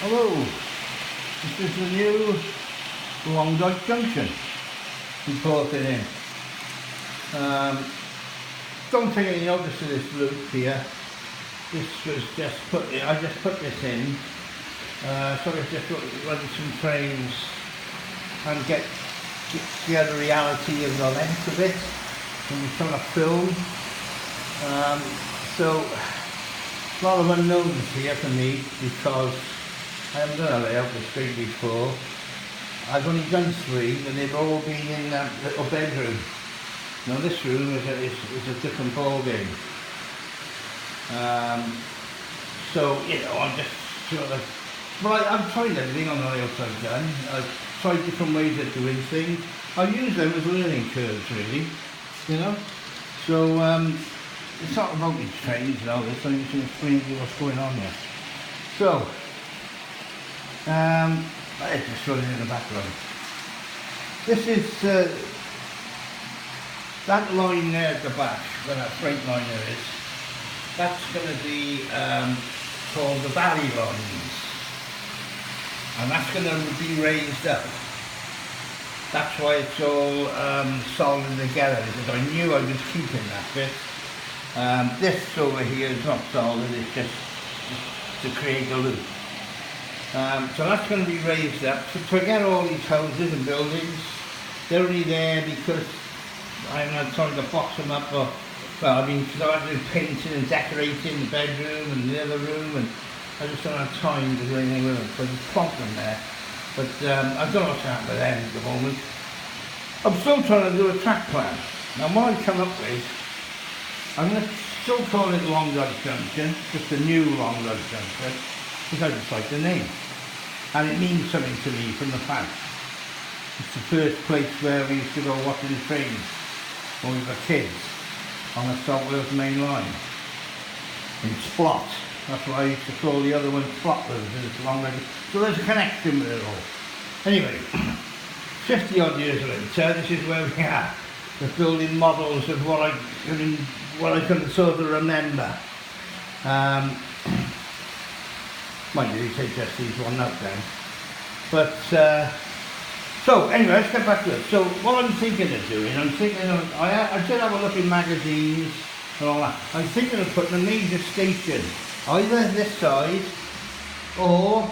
Hello, this is the new Long Dyke Junction reported in. Don't take any notice of this loop here. This was just I just put this in so I just run some frames and get the reality of the length of it when you're trying to film. So a lot of unknowns here for me because I haven't done a layout this big before. I've only done 3 and they've all been in that little bedroom. Now this room is a different ball game. So, you know, I'm just sort of, but I've tried everything on the layouts I've done. I've tried different ways of doing things. I use them as learning curves really, you know. So it's not about these trains and all this, I'm just explaining to you what's going on here. So, it's just running in the background. This is that line there at the back, where that freight liner is, that's going to be called the valley lines. And that's going to be raised up. That's why it's all solid together, because I knew I was keeping that bit. This over here is not solid, it's just to create a loop. So that's going to be raised up. So forget all these houses and buildings, they're only there because I'm not trying to box them up, or, well, I mean, because I have to do painting and decorating the bedroom and the other room, and I just don't have time to do anything with them, so I just plonk them there. But I don't know what's happening with them at the moment. I'm still trying to do a track plan. Now what I come up with, I'm going to still call it Long Dyke Junction, just a new Long Dyke Junction, because I just like the name. And it means something to me from the past. It's the first place where we used to go watching the trains when we were kids on the South Wales main line. In Splot. That's what I used to call the other one Splot, because it's long way. So there's a connection with it all. Anyway, 50 odd years later, this is where we are. We're building models of what I can sort of remember. Mind you, these HSC's one out then. But so anyway, let's get back to it. So what I'm thinking of doing, I did have a look in magazines and all that. I'm thinking of putting a major station either this side or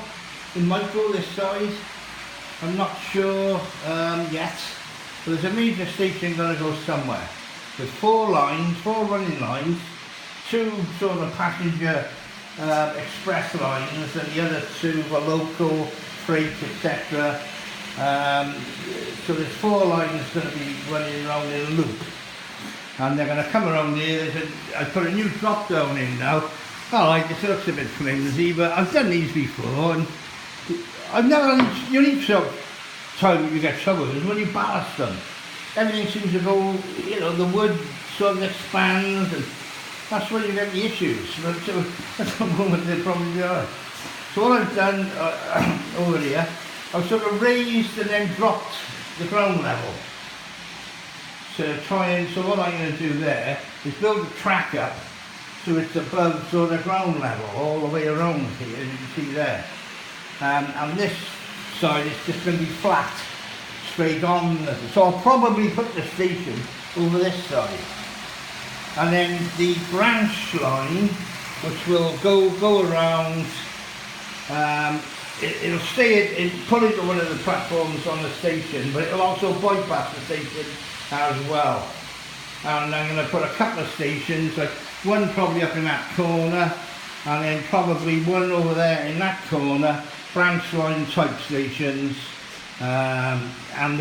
it might go this side. I'm not sure yet. But there's a major station going to go somewhere. There's 4 lines, 4 running lines, 2 sort of passenger express lines, and the other 2 are local, freight, etc. So there's 4 lines going to be running around in a loop, and they're going to come around here. I put a new drop down in now. I like this, it looks a bit flimsy, but I've done these before, and I've never. The only time you get trouble is when you ballast them. Everything seems to go, you know, the wood sort of expands, and that's when you get the issues. But at the moment they're probably alright. So what I've done over here, I've sort of raised and then dropped the ground level to try and, so what I'm going to do there is build the track up so it's above sort of ground level all the way around here, as you can see there. And this side is just going to be flat, straight on. So I'll probably put the station over this side. And then the branch line, which will go around, it'll stay, pull into one of the platforms on the station, but it'll also bypass the station as well. And I'm going to put a couple of stations, like one probably up in that corner, and then probably one over there in that corner, branch line type stations. And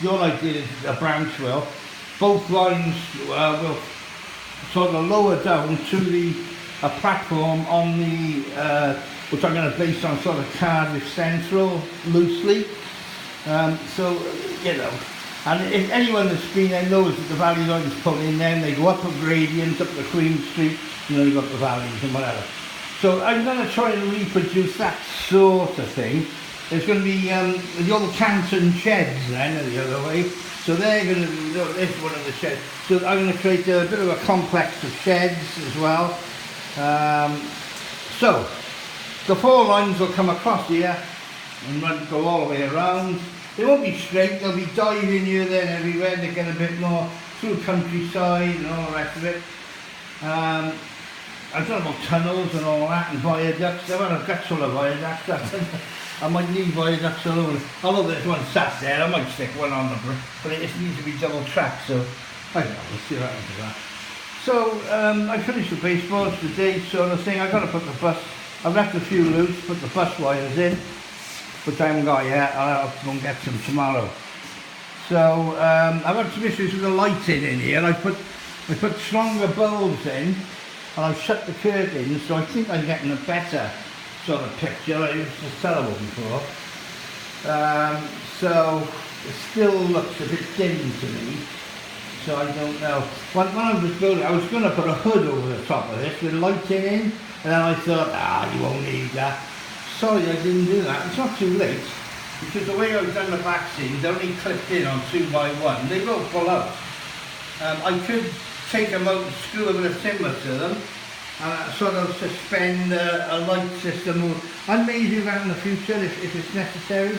your idea is a branch will. Both lines will sort of lower down to a platform on the, which I'm going to base on sort of Cardiff Central loosely. So, you know, and if anyone that's been there knows that the valley lines pull in then, they go up a gradient, up the Queen Street, and then you've got the valleys and whatever. So I'm going to try and reproduce that sort of thing. There's going to be the old Canton sheds then, the other way. So they're going to, this is one of the sheds. So I'm going to create a bit of a complex of sheds as well. So The 4 lines will come across here and go all the way around. They won't be straight, they'll be diving here, there and everywhere. They get a bit more through countryside and all the rest of it. I don't know about tunnels and all that and viaducts. I've had a gut full of viaducts. I might need viaducts all over. Although there's one sat there, I might stick one on the brick, but it just needs to be double tracked, so I don't know, we'll see what happens with that. So I finished the baseboards today, sort of thing. I've got to put the bus, I've left a few loose, put the bus wires in, which I haven't got yet. I'll go and get some tomorrow. So I've had some issues with the lighting in here. I put stronger bulbs in, and I've shut the curtains, so I think I'm getting a better sort of picture. It was just terrible before. So it still looks a bit dim to me, so I don't know. When I was building, I was going to put a hood over the top of this with lighting in, and then I thought, you won't need that. Sorry, I didn't do that. It's not too late, because the way I've done the back seams, they're only clipped in on 2x1. They will pull out. I could take them out and screw a bit of timber to them, and sort of suspend a light system. I may do that in the future if it's necessary.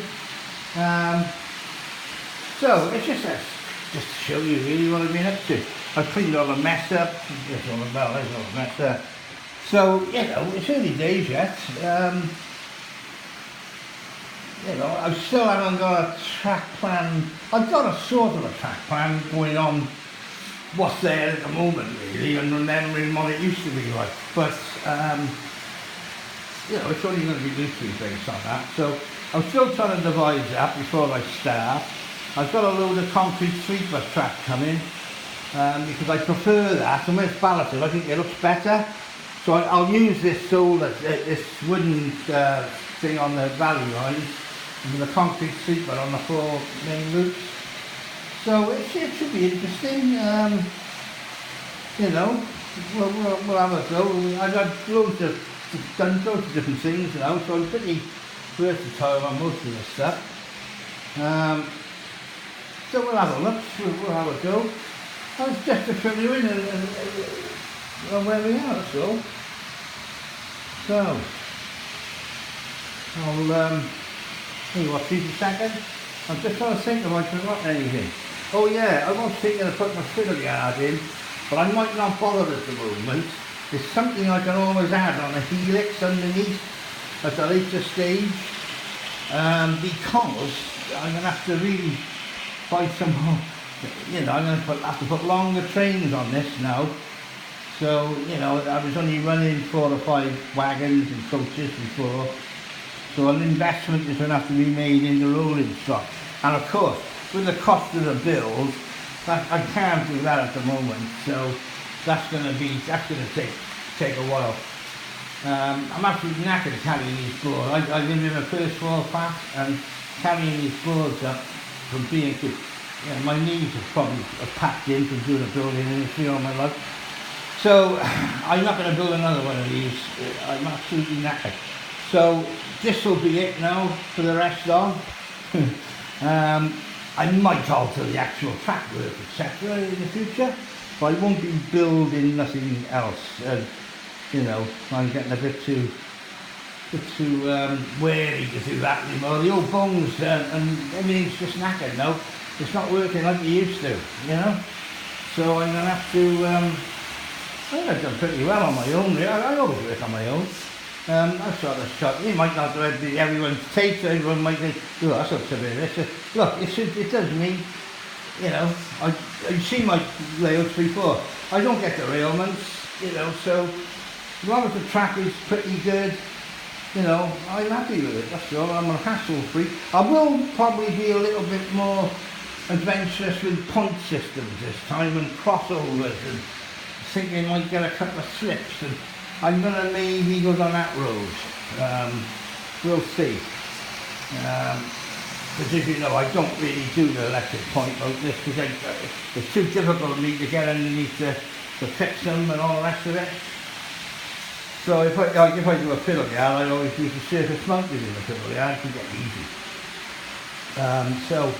So it's just to show you really what I've been up to. I've cleaned all the mess up. There's all the mess up. So, you know, it's early days yet. You know, I still haven't got a track plan. I've got a sort of a track plan going on what's there at the moment, really, and remembering what it used to be like. But, you know, it's only going to be loosely based on that. So I'm still trying to devise that before I start. I've got a load of concrete sweeper track coming, because I prefer that, and when it's ballasted I think it looks better. So I'll use this this wooden thing on the valley lines, and the concrete sweeper on the 4 main loops. So it should be interesting. You know, we'll have a go. I've done loads of different things now, so I'm pretty versatile on most of this stuff. So we'll have a look, we'll have a go. It's just to fill you in on where we are, that's all. So, I'll tell you what, please a second. I'm just trying to think if I've forgotten anything. Oh yeah, I was thinking of putting a fiddle yard in, but I might not bother at the moment. There's something I can always add on a helix underneath at a later stage, because I'm going to have to really buy some more, you know, I'm going to have to put longer trains on this now. So, you know, I was only running 4 or 5 wagons and coaches before, so an investment is going to have to be made in the rolling stock. And of course, with the cost of the build, I can't do that at the moment, so that's going to take a while. I'm absolutely knackered carrying these boards. I live in a first floor flat, and carrying these boards up from being, you know, my knees are probably packed in from doing the building industry all my life. So I'm not going to build another one of these. I'm absolutely knackered. So this will be it now for the rest on. I might alter the actual track work, etc. in the future, but I won't be building nothing else. You know, I'm getting a bit too wary to do that anymore. The old bones and everything's just knackered now. It's not working like it used to, you know. So I'm going to have to, I think I've done pretty well on my own. I always work on my own. I've sort of shot, you might not read everyone's taste, everyone might think, oh, that's up to this. Look, it does me, you know, I've seen my layouts before. I don't get derailments, you know, so as long as the track is pretty good, you know, I'm happy with it, that's all. I'm a hassle free. I will probably be a little bit more adventurous with point systems this time and crossovers, and thinking I might get a couple of slips, and I'm going to maybe go down that road. We'll see. Because as you know, I don't really do the electric point like this, because it's too difficult for me to get underneath to fix them and all the rest of it. So if I do a fiddle yard, I always use the surface mounted in the fiddle yard to get easy. So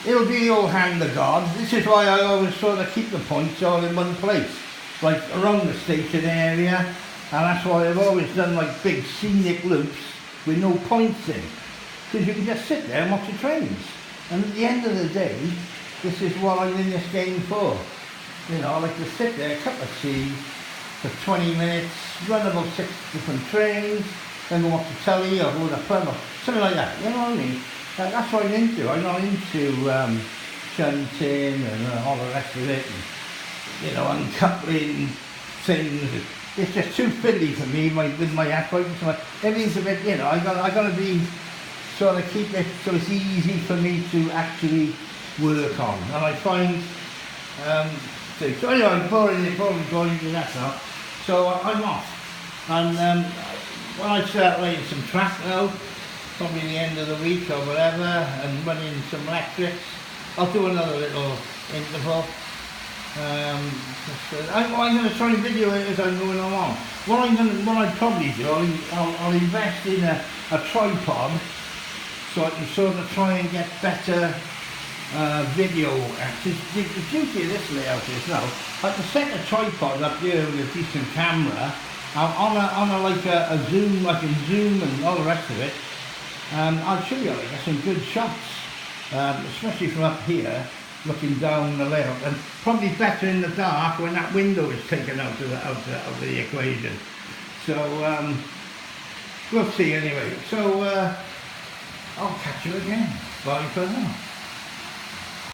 it'll be all hand to God. This is why I always sort of keep the points all in one place. Like around the station area, And that's why I've always done like big scenic loops with no points in. Because you can just sit there and watch the trains. And at the end of the day, this is what I'm in this game for. You know, I like to sit there, cup of tea, for 20 minutes, run about 6 different trains, then go watch the telly or go to the pub or something like that. You know what I mean? That's what I'm into. I'm not into shunting and all the rest of it. And, you know, uncoupling things. It's just too fiddly for me with my aircraft. Everything's a bit, you know, I got to be sort of keep it so it's easy for me to actually work on. And I find, so anyway, I'm boring going into that now. So I'm off. And when I start laying some track now, probably the end of the week or whatever, and running some electrics, I'll do another little interval. I'm going to try and video it as I'm going along. What I'd probably do, I'll invest in a tripod so I can sort of try and get better video. The beauty of this layout is now, I can set a tripod up here with a decent camera on a zoom, I can zoom and all the rest of it. I'll show you like some good shots, especially from up here, looking down the layout, and probably better in the dark when that window is taken out of the equation. So we'll see anyway. So I'll catch you again. Bye for now.